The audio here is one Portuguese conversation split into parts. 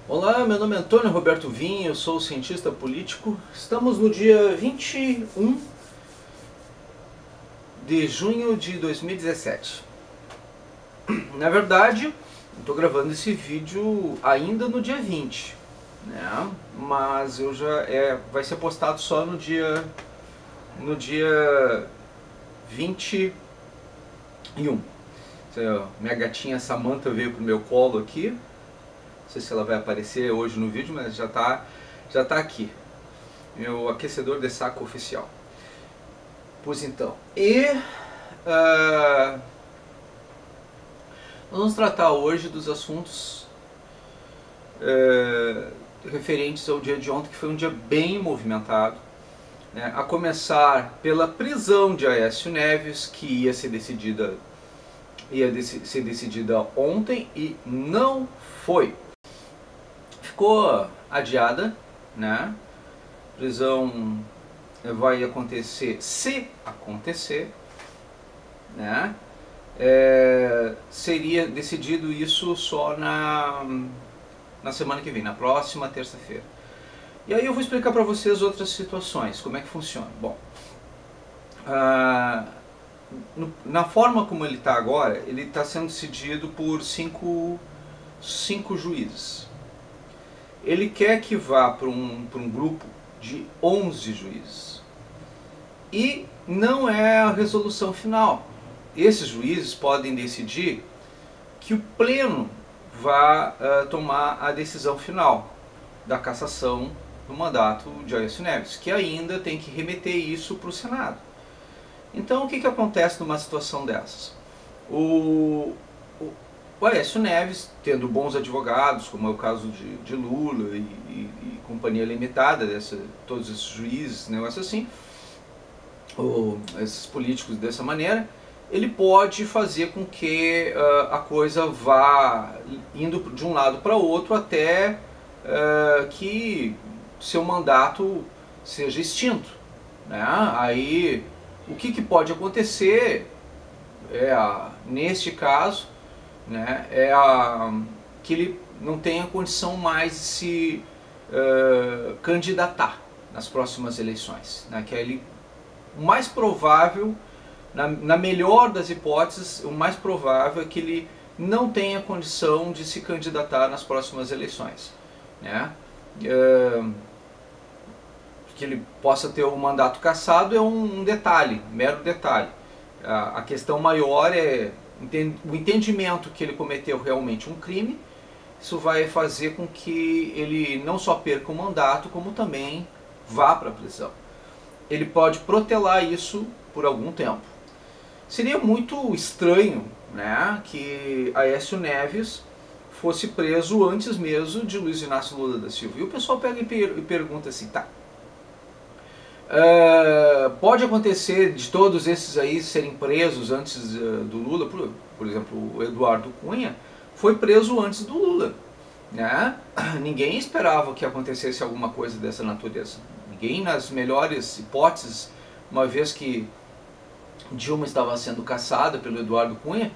Olá, meu nome é Antônio Roberto Vinho, eu sou cientista político. Estamos no dia 21 de junho de 2017. Na verdade, estou gravando esse vídeo ainda no dia 20, né? Mas vai ser postado só no dia 21. Minha gatinha Samantha veio pro meu colo aqui. Não sei se ela vai aparecer hoje no vídeo, mas já tá aqui. Meu aquecedor de saco oficial. Pois então. Nós vamos tratar hoje dos assuntos referentes ao dia de ontem, que foi um dia bem movimentado, né? A começar pela prisão de Aécio Neves, que ia ser decidida ontem e não foi. Ficou adiada, né? A prisão vai acontecer, se acontecer, né? Seria decidido isso só na semana que vem, na próxima terça-feira. E aí eu vou explicar para vocês outras situações, como é que funciona. Bom, na forma como ele está agora, ele está sendo decidido por cinco juízes. Ele quer que vá para um grupo de 11 juízes. E não é a resolução final. Esses juízes podem decidir que o pleno vá tomar a decisão final da cassação do mandato de Aécio Neves, que ainda tem que remeter isso para o Senado. Então o que acontece numa situação dessas? O Aécio Neves, tendo bons advogados, como é o caso de Lula e companhia limitada, todos esses juízes, negócio assim, ou esses políticos dessa maneira, ele pode fazer com que a coisa vá indo de um lado para o outro até que seu mandato seja extinto, né? Aí o que pode acontecer neste caso, né, que ele não tenha condição mais de se candidatar nas próximas eleições, né, que ele, o mais provável, na melhor das hipóteses, o mais provável é que ele não tenha condição de se candidatar nas próximas eleições, né? Que ele possa ter o mandato cassado é um detalhe, mero detalhe. A questão maior é o entendimento que ele cometeu realmente um crime. Isso vai fazer com que ele não só perca o mandato, como também vá para a prisão. Ele pode protelar isso por algum tempo. Seria muito estranho, né, que Aécio Neves fosse preso antes mesmo de Luiz Inácio Lula da Silva. E o pessoal pega e pergunta assim, tá, pode acontecer de todos esses aí serem presos antes do Lula? Por exemplo, o Eduardo Cunha foi preso antes do Lula, né? Ninguém esperava que acontecesse alguma coisa dessa natureza. Ninguém, nas melhores hipóteses, uma vez que Dilma estava sendo caçada pelo Eduardo Cunha,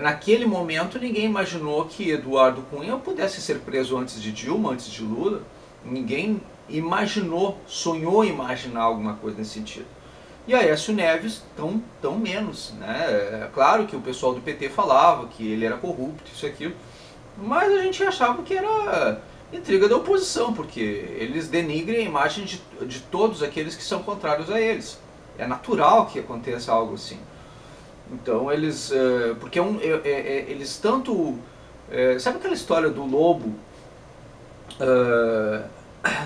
naquele momento ninguém imaginou que Eduardo Cunha pudesse ser preso antes de Dilma, antes de Lula. Ninguém sonhou imaginar alguma coisa nesse sentido. E Aécio Neves, tão menos, né? É claro que o pessoal do PT falava que ele era corrupto, isso e aquilo, mas a gente achava que era intriga da oposição, porque eles denigrem a imagem de todos aqueles que são contrários a eles. É natural que aconteça algo assim. Então eles, porque eles tanto, sabe aquela história do lobo,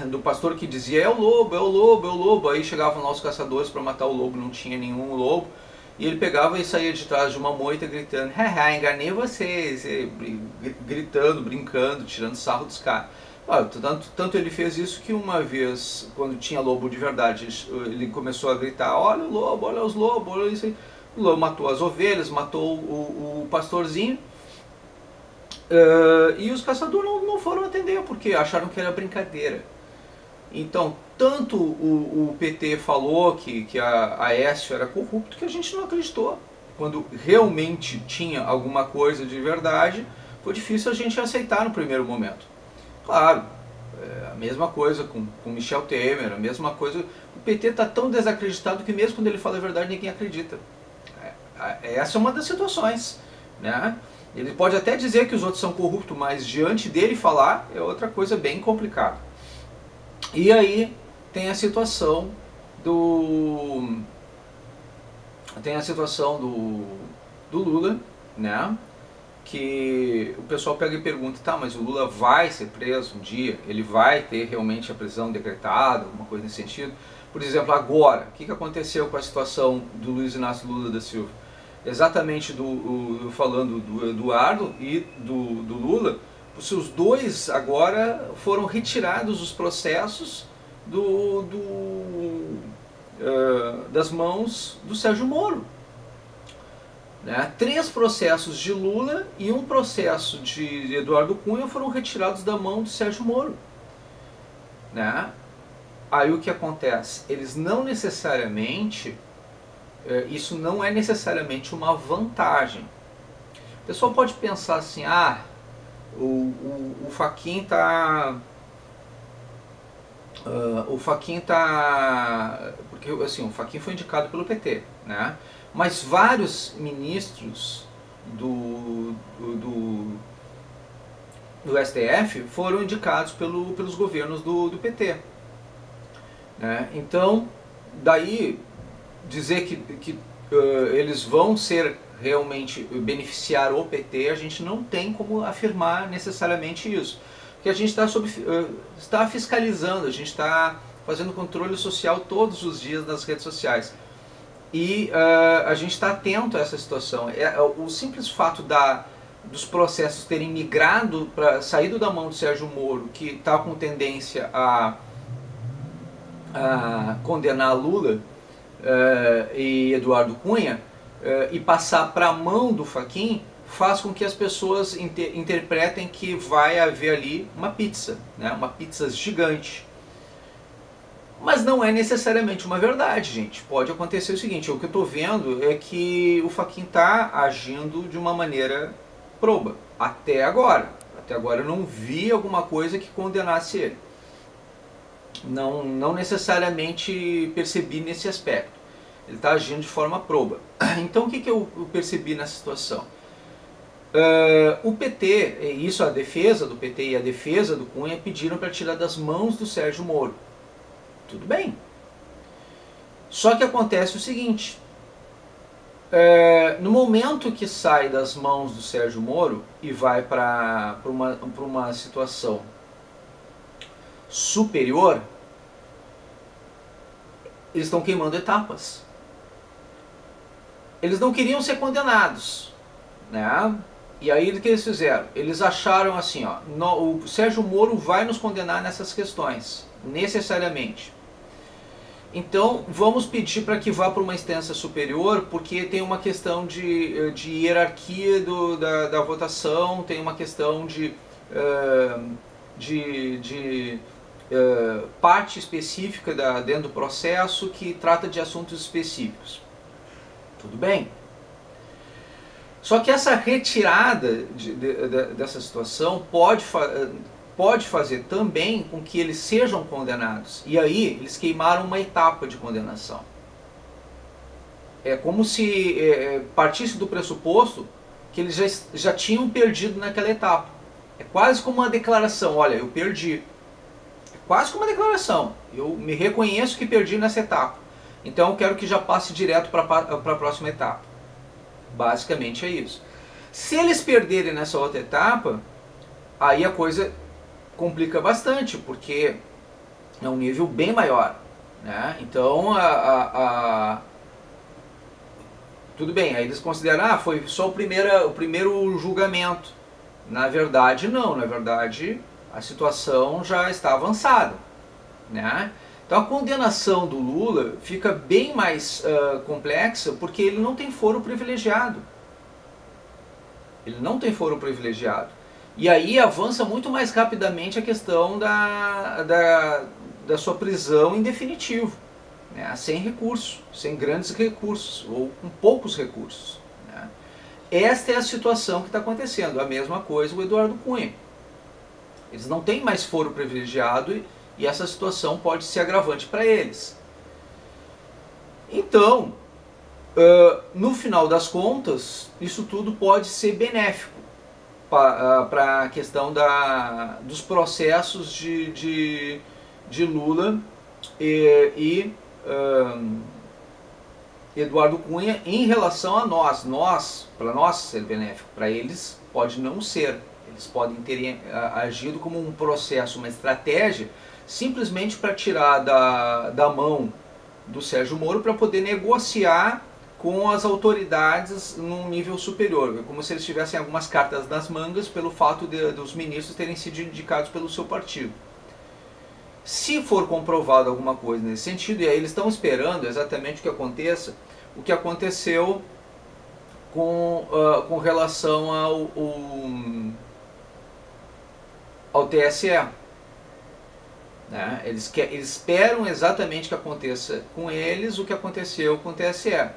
do pastor que dizia, é o lobo, é o lobo, é o lobo. Aí chegavam lá os caçadores para matar o lobo, não tinha nenhum lobo, e ele pegava e saía de trás de uma moita gritando, haha, enganei vocês, gritando, brincando, tirando sarro dos caras. Tanto ele fez isso que uma vez, quando tinha lobo de verdade, ele começou a gritar, olha o lobo, olha os lobos, olha isso aí. O lobo matou as ovelhas, matou o pastorzinho, e os caçadores não foram atender, porque acharam que era brincadeira. Então, tanto o PT falou que a Aécio era corrupto, que a gente não acreditou. Quando realmente tinha alguma coisa de verdade, foi difícil a gente aceitar no primeiro momento. claro, a mesma coisa com Michel Temer, a mesma coisa. O PT está tão desacreditado que mesmo quando ele fala a verdade ninguém acredita. Essa é uma das situações, né? Ele pode até dizer que os outros são corruptos, mas diante dele falar é outra coisa bem complicada. E aí tem a situação do Lula, né? Que o pessoal pega e pergunta, tá, mas o Lula vai ser preso um dia? Ele vai ter realmente a prisão decretada, alguma coisa nesse sentido? Por exemplo, agora, o que aconteceu com a situação do Luiz Inácio Lula da Silva? Exatamente falando do Eduardo e do Lula, os dois agora foram retirados os processos das mãos do Sérgio Moro. Né? 3 processos de Lula e 1 processo de Eduardo Cunha foram retirados da mão do Sérgio Moro. Né? Aí o que acontece? Eles não necessariamente, isso não é necessariamente uma vantagem. O pessoal pode pensar assim, o Fachin porque assim, o Fachin foi indicado pelo PT, né? Mas vários ministros do STF foram indicados pelos governos do PT. Né? Então, daí dizer que eles vão ser realmente beneficiar o PT, a gente não tem como afirmar necessariamente isso. Porque a gente está fiscalizando, a gente está fazendo controle social todos os dias nas redes sociais. E a gente está atento a essa situação. O simples fato dos processos terem migrado, saído da mão do Sérgio Moro, que está com tendência a condenar Lula e Eduardo Cunha, e passar para a mão do Fachin, faz com que as pessoas interpretem que vai haver ali uma pizza, né? Uma pizza gigante. Mas não é necessariamente uma verdade, gente. Pode acontecer o seguinte, o que eu estou vendo é que o Fachin está agindo de uma maneira proba, até agora. Até agora eu não vi alguma coisa que condenasse ele. Não necessariamente percebi nesse aspecto. Ele está agindo de forma proba. Então o que eu percebi nessa situação? O PT, isso a defesa do PT e a defesa do Cunha pediram para tirar das mãos do Sérgio Moro. Tudo bem. Só que acontece o seguinte, no momento que sai das mãos do Sérgio Moro e vai para uma situação superior, eles estão queimando etapas. Eles não queriam ser condenados, né? E aí o que eles fizeram? Eles acharam assim, o Sérgio Moro vai nos condenar nessas questões, necessariamente. Então vamos pedir para que vá para uma instância superior, porque tem uma questão de hierarquia da votação, tem uma questão de parte específica dentro do processo que trata de assuntos específicos. Tudo bem? Só que essa retirada dessa situação pode fazer também com que eles sejam condenados. E aí eles queimaram uma etapa de condenação. É como se partisse do pressuposto que eles já tinham perdido naquela etapa. É quase como uma declaração, olha, eu perdi. É quase como uma declaração. Eu me reconheço que perdi nessa etapa. Então eu quero que já passe direto para a próxima etapa. Basicamente é isso. Se eles perderem nessa outra etapa, aí a coisa complica bastante, porque é um nível bem maior, né? Então, tudo bem, aí eles consideram, foi só o primeiro julgamento. Na verdade, não. Na verdade, a situação já está avançada, né? Então, a condenação do Lula fica bem mais complexa, porque ele não tem foro privilegiado. Ele não tem foro privilegiado. E aí avança muito mais rapidamente a questão da sua prisão em definitivo, né? Sem recurso, sem grandes recursos, ou com poucos recursos, né? Esta é a situação que está acontecendo. A mesma coisa o Eduardo Cunha. Eles não têm mais foro privilegiado e essa situação pode ser agravante para eles. Então, no final das contas, isso tudo pode ser benéfico para a questão dos processos de Lula e Eduardo Cunha em relação a nós. Para nós ser benéfico, para eles pode não ser. Eles podem ter agido como um processo, uma estratégia, simplesmente para tirar da mão do Sérgio Moro para poder negociar com as autoridades num nível superior. É como se eles tivessem algumas cartas nas mangas pelo fato dos ministros terem sido indicados pelo seu partido. Se for comprovado alguma coisa nesse sentido, e aí eles estão esperando exatamente o que aconteça, o que aconteceu com relação ao TSE. Né? Eles esperam exatamente que aconteça com eles o que aconteceu com o TSE.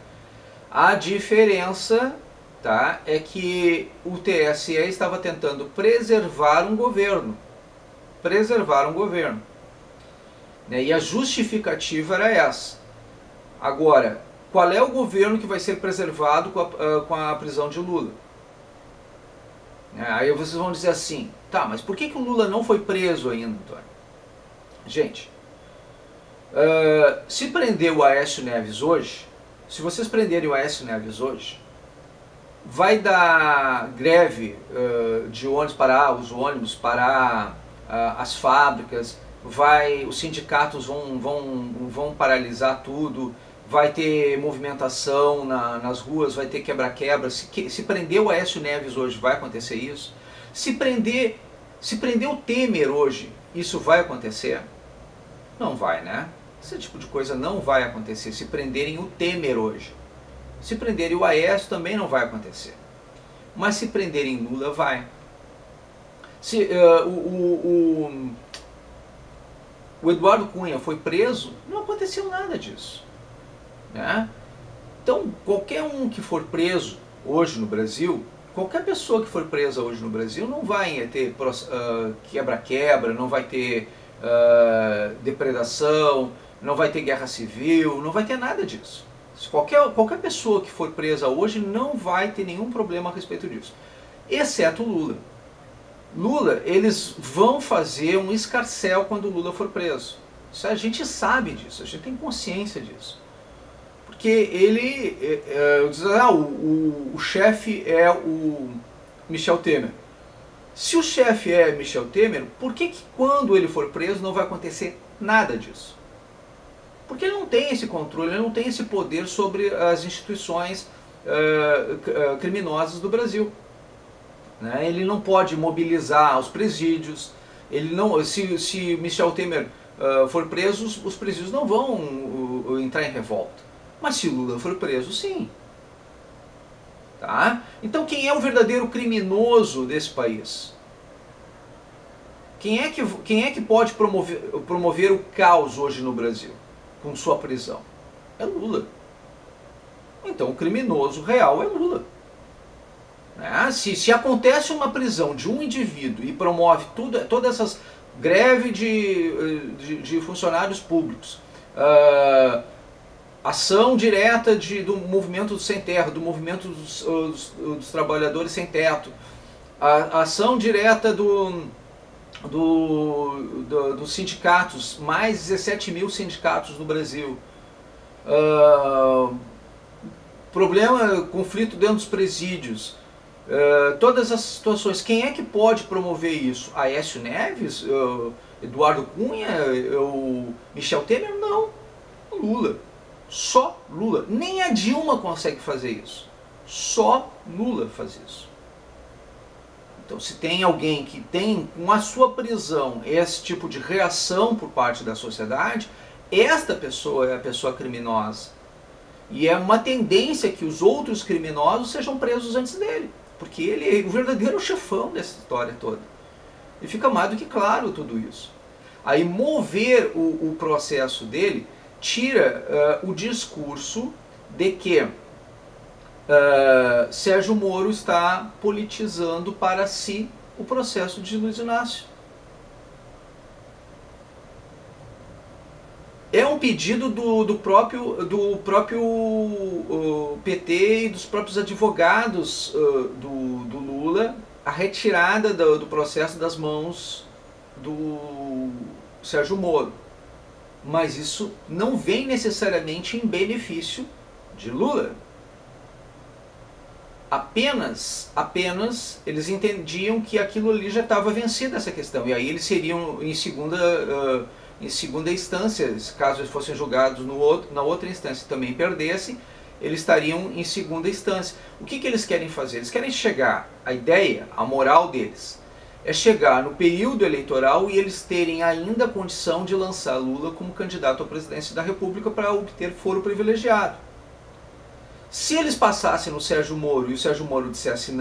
A diferença, tá, é que o TSE estava tentando preservar um governo. Né? E a justificativa era essa. Agora, qual é o governo que vai ser preservado com a prisão de Lula? Aí vocês vão dizer assim, tá, mas por que o Lula não foi preso ainda, Antônio? Gente, se prender o Aécio Neves hoje, se vocês prenderem o Aécio Neves hoje, vai dar greve de ônibus, parar os ônibus, parar as fábricas, os sindicatos vão paralisar tudo, vai ter movimentação nas ruas, vai ter quebra-quebra. Se prender o Aécio Neves hoje, vai acontecer isso? Se prender o Temer hoje, isso vai acontecer? Não vai, né? Esse tipo de coisa não vai acontecer. Se prenderem o Temer hoje. Se prenderem o Aécio também não vai acontecer. Mas se prenderem Lula, vai. Se o Eduardo Cunha foi preso, não aconteceu nada disso. Né? Então, qualquer um que for preso hoje no Brasil, qualquer pessoa que for presa hoje no Brasil não vai ter quebra-quebra, não vai ter depredação, não vai ter guerra civil, não vai ter nada disso. Qualquer pessoa que for presa hoje não vai ter nenhum problema a respeito disso, exceto o Lula. Lula, eles vão fazer um escarcéu quando o Lula for preso. Isso a gente sabe disso, a gente tem consciência disso. Porque ele diz, o chefe é o Michel Temer. Se o chefe é Michel Temer, por que quando ele for preso não vai acontecer nada disso? Porque ele não tem esse controle, ele não tem esse poder sobre as instituições criminosas do Brasil. Né? Ele não pode mobilizar os presídios, se Michel Temer for preso, os presídios não vão entrar em revolta. Mas se Lula for preso, sim. Tá? Então quem é o verdadeiro criminoso desse país? Quem é que pode promover o caos hoje no Brasil com sua prisão? É Lula. Então o criminoso real é Lula. Né? Se acontece uma prisão de um indivíduo e promove todas essas greves de funcionários públicos, ação direta do movimento sem terra, do movimento dos trabalhadores sem teto, a ação direta dos sindicatos, mais 17 mil sindicatos no Brasil, conflito dentro dos presídios, todas as situações. Quem é que pode promover isso? Aécio Neves? Eduardo Cunha? Michel Temer? Não. Lula. Só Lula. Nem a Dilma consegue fazer isso. Só Lula faz isso. Então, se tem alguém que tem, com a sua prisão, esse tipo de reação por parte da sociedade, esta pessoa é a pessoa criminosa. E é uma tendência que os outros criminosos sejam presos antes dele. Porque ele é o verdadeiro chefão dessa história toda. E fica mais do que claro tudo isso. Aí mover o processo dele tira o discurso de que Sérgio Moro está politizando para si o processo de Luiz Inácio. É um pedido do próprio PT e dos próprios advogados do Lula, a retirada do processo das mãos do Sérgio Moro. Mas isso não vem necessariamente em benefício de Lula. Apenas eles entendiam que aquilo ali já estava vencido, essa questão. E aí eles seriam em segunda instância, caso eles fossem julgados na outra instância e também perdessem, eles estariam em segunda instância. O que eles querem fazer? Eles querem chegar, a ideia, a moral deles, é chegar no período eleitoral e eles terem ainda a condição de lançar Lula como candidato à presidência da República para obter foro privilegiado. Se eles passassem no Sérgio Moro e o Sérgio Moro dissesse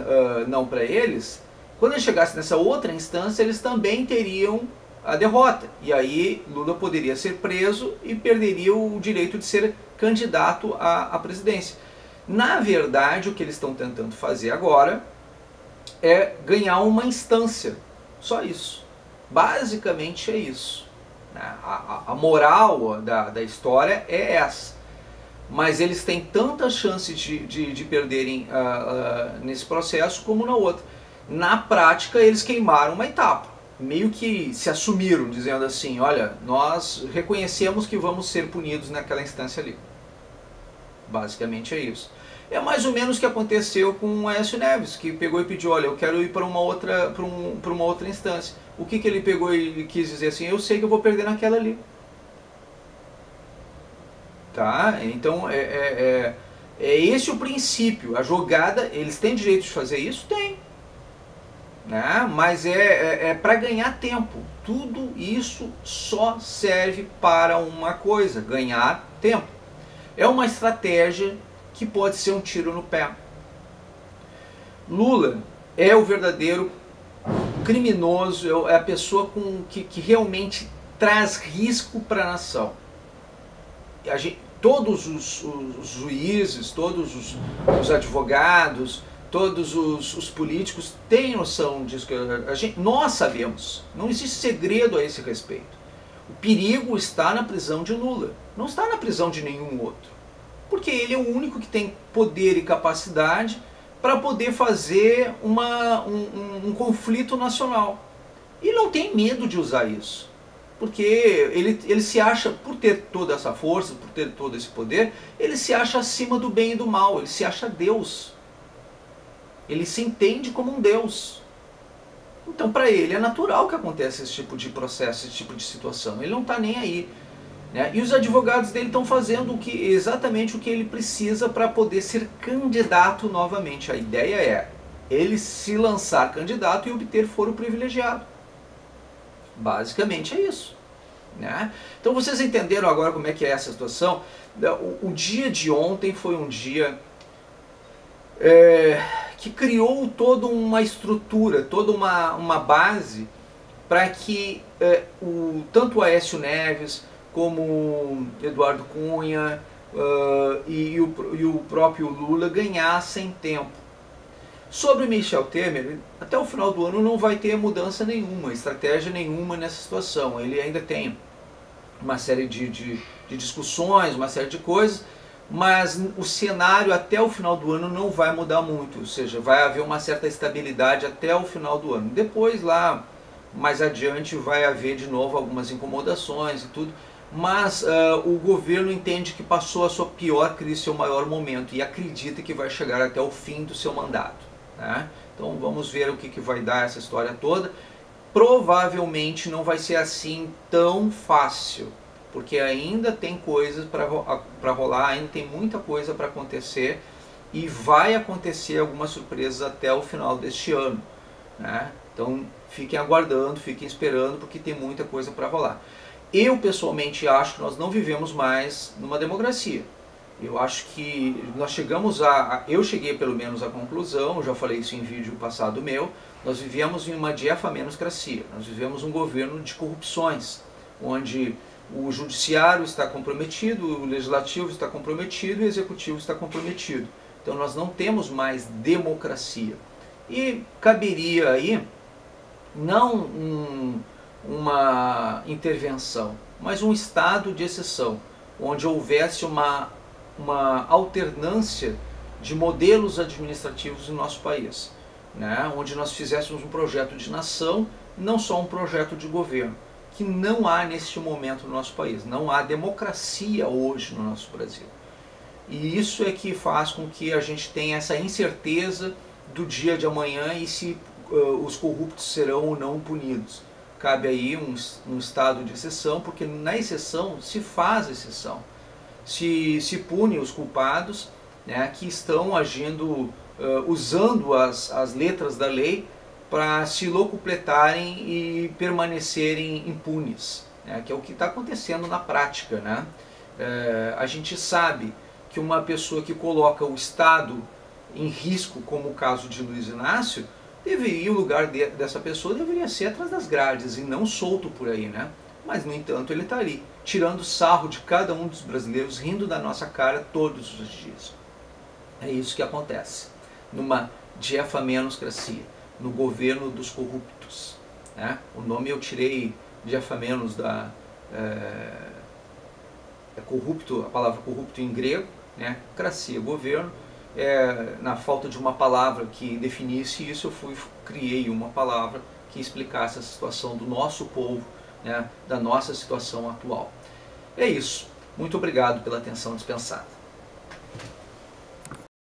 não para eles, quando eles chegassem nessa outra instância, eles também teriam a derrota. E aí Lula poderia ser preso e perderia o direito de ser candidato à presidência. Na verdade, o que eles estão tentando fazer agora é ganhar uma instância. Só isso. Basicamente é isso. A moral da história é essa. Mas eles têm tanta chance de perderem nesse processo como na outra. Na prática, eles queimaram uma etapa. Meio que se assumiram, dizendo assim, olha, nós reconhecemos que vamos ser punidos naquela instância ali. Basicamente é isso. É mais ou menos o que aconteceu com o Aécio Neves, que pegou e pediu, olha, eu quero ir para uma outra instância. O que ele pegou e quis dizer assim, eu sei que eu vou perder naquela ali. Tá? Então é esse o princípio. A jogada, eles têm direito de fazer isso? Tem. Né? Mas é para ganhar tempo. Tudo isso só serve para uma coisa, ganhar tempo. É uma estratégia que pode ser um tiro no pé. Lula é o verdadeiro criminoso, é a pessoa que realmente traz risco para a nação. Todos os juízes, todos os advogados, todos os políticos têm noção disso. Nós sabemos, não existe segredo a esse respeito. O perigo está na prisão de Lula, não está na prisão de nenhum outro. Porque ele é o único que tem poder e capacidade para poder fazer um conflito nacional. E não tem medo de usar isso. Porque ele se acha, por ter toda essa força, por ter todo esse poder, ele se acha acima do bem e do mal, ele se acha Deus. Ele se entende como um Deus. Então para ele é natural que aconteça esse tipo de processo, esse tipo de situação. Ele não está nem aí. Né? E os advogados dele estão fazendo exatamente o que ele precisa para poder ser candidato novamente. A ideia é ele se lançar candidato e obter foro privilegiado. Basicamente é isso. Né? Então vocês entenderam agora como é que é essa situação? O dia de ontem foi um dia que criou toda uma estrutura, toda uma base para que tanto o Aécio Neves como Eduardo Cunha e o próprio Lula ganhassem tempo. Sobre Michel Temer, até o final do ano não vai ter mudança nenhuma, estratégia nenhuma nessa situação. Ele ainda tem uma série de discussões, uma série de coisas, mas o cenário até o final do ano não vai mudar muito, ou seja, vai haver uma certa estabilidade até o final do ano. Depois, lá mais adiante, vai haver de novo algumas incomodações e tudo, mas o governo entende que passou a sua pior crise, seu maior momento, e acredita que vai chegar até o fim do seu mandato. Né? Então vamos ver o que vai dar essa história toda. Provavelmente não vai ser assim tão fácil, porque ainda tem coisas para rolar, ainda tem muita coisa para acontecer, e vai acontecer algumas surpresas até o final deste ano. Né? Então fiquem aguardando, fiquem esperando, porque tem muita coisa para rolar. Eu pessoalmente acho que nós não vivemos mais numa democracia. Eu acho que nós chegamos eu cheguei pelo menos à conclusão, já falei isso em vídeo passado meu, nós vivemos em uma diafamenoscracia, nós vivemos um governo de corrupções, onde o judiciário está comprometido, o legislativo está comprometido e o executivo está comprometido. Então nós não temos mais democracia. E caberia aí não uma intervenção, mas um estado de exceção, onde houvesse uma alternância de modelos administrativos no nosso país, né? Onde nós fizéssemos um projeto de nação, não só um projeto de governo, que não há neste momento no nosso país. Não há democracia hoje no nosso Brasil. E isso é que faz com que a gente tenha essa incerteza do dia de amanhã e se os corruptos serão ou não punidos. Cabe aí um estado de exceção, porque na exceção se faz exceção. Se pune os culpados, né, que estão agindo, usando as letras da lei para se locupletarem e permanecerem impunes, né, que é o que está acontecendo na prática, né? A gente sabe que uma pessoa que coloca o Estado em risco, como o caso de Luiz Inácio, o lugar dessa pessoa deveria ser atrás das grades e não solto por aí, né? Mas, no entanto, ele está ali, tirando sarro de cada um dos brasileiros, rindo da nossa cara todos os dias. É isso que acontece numa diafamenoscracia, no governo dos corruptos, né? O nome eu tirei diafamenos corrupto, a palavra corrupto em grego, né? Cracia, governo. Na falta de uma palavra que definisse isso, eu criei uma palavra que explicasse a situação do nosso povo, né? Da nossa situação atual. É isso. Muito obrigado pela atenção dispensada.